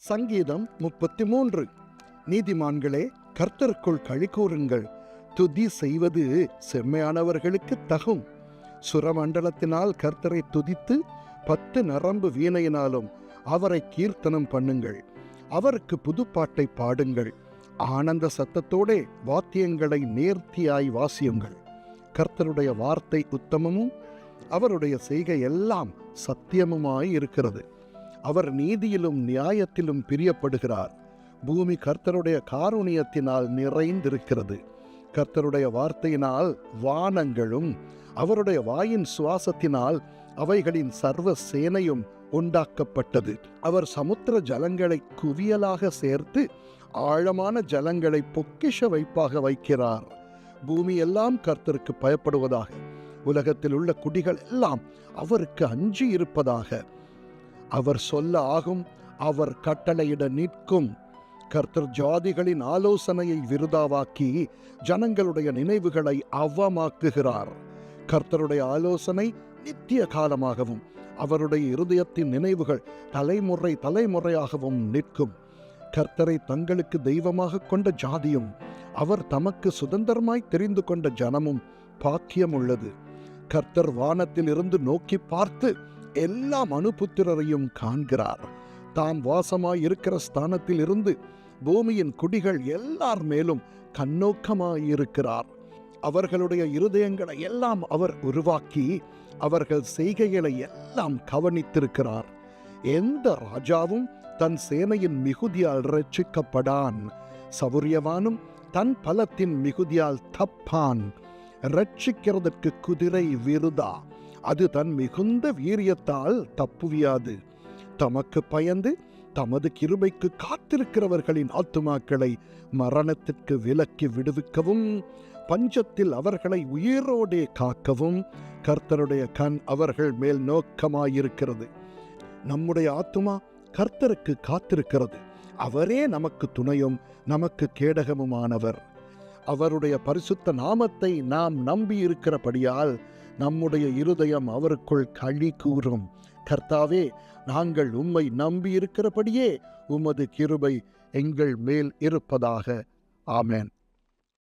சங்கீதம் 33. நீதிமான்களே, கர்த்தருக்குள் களி கூறுங்கள். துதி செய்வது செம்மையானவர்களுக்கு தகும். சுரமண்டலத்தினால் கர்த்தரை துதித்து 10 நரம்பு வீணையினாலும் அவரை கீர்த்தனம் பண்ணுங்கள். அவருக்கு புதுப்பாட்டை பாடுங்கள். ஆனந்த சத்தத்தோடே வாத்தியங்களை நேர்த்தியாய் வாசியுங்கள். கர்த்தருடைய வார்த்தை உத்தமமும் அவருடைய செய்கை எல்லாம் சத்தியமுமாய் இருக்கிறது. அவர் நீதியிலும் நியாயத்திலும் பிரியப்படுகிறார். பூமி கர்த்தருடைய காருணியத்தினால் நிறைந்திருக்கிறது. கர்த்தருடைய வார்த்தையினால் வானங்களும் அவருடைய வாயின் சுவாசத்தினால் அவைகளின் சர்வ சேனையும் உண்டாக்கப்பட்டது. அவர் சமுத்திர ஜலங்களை குவியலாக சேர்த்து ஆழமான ஜலங்களை பொக்கிஷ வைப்பாக வைக்கிறார். பூமி எல்லாம் கர்த்தருக்கு பயப்படுவதாக. உலகத்தில் உள்ள குடிகள் எல்லாம் அவருக்கு அஞ்சி இருப்பதாக. அவர் சொல்ல ஆகும், அவர் கட்டளையிட நிற்கும். கர்த்தர் ஜாதிகளின் ஆலோசனையை விருதாவாக்கி ஜனங்களுடைய நினைவுகளை அவமாக்குகிறார். கர்த்தருடைய ஆலோசனை நித்திய காலமாகவும் அவருடைய இருதயத்தின் நினைவுகள் தலைமுறை தலைமுறையாகவும் நிற்கும். கர்த்தரை தங்களுக்கு தெய்வமாக கொண்ட ஜாதியும் அவர் தமக்கு சுதந்திரமாய் தெரிந்து கொண்ட ஜனமும் பாக்கியம் உள்ளது. கர்த்தர் வானத்தில் இருந்து நோக்கி பார்த்து எல்லா மனுபுத்திரரையும் காண்கிறார். தாம் வாசமாய் இருக்கிற ஸ்தானத்தில் இருந்து பூமியின் குடிகள் எல்லார் மேலும் கண்ணோக்கமாயிருக்கிறார். அவர்களுடைய இருதயங்களை எல்லாம் அவர் உருவாக்கி அவர்கள் செய்கைகளை எல்லாம் கவனித்திருக்கிறார். எந்த ராஜாவும் தன் சேனையின் மிகுதியால் இரட்சிக்கப்படான். சவுரியவானும் தன் பலத்தின் மிகுதியால் தப்பான். இரட்சிக்கிறதற்கு குதிரை விருதா, அது தன் மிகுந்த வீரியத்தால் தப்புவியாது. தமக்கு பயந்து தமது கிருபைக்கு காத்திருக்கிறவர்களின் ஆத்துமாக்களை மரணத்திற்கு விலக்கி விடுவிக்கவும் பஞ்சத்தில் அவர்களை உயிரோடே காக்கவும் கர்த்தருடைய கண் அவர்கள் மேல் நோக்கமாயிருக்கிறது. நம்முடைய ஆத்துமா கர்த்தருக்கு காத்திருக்கிறது. அவரே நமக்கு துணையும் நமக்கு கேடகமுமானவர். அவருடைய பரிசுத்த நாமத்தை நாம் நம்பியிருக்கிறபடியால் நம்முடைய இருதயம் அவருக்குள் களி கூறும். கர்த்தாவே, நாங்கள் உம்மை நம்பியிருக்கிறபடியே உமது கிருபை எங்கள் மேல் இருப்பதாக. ஆமென்.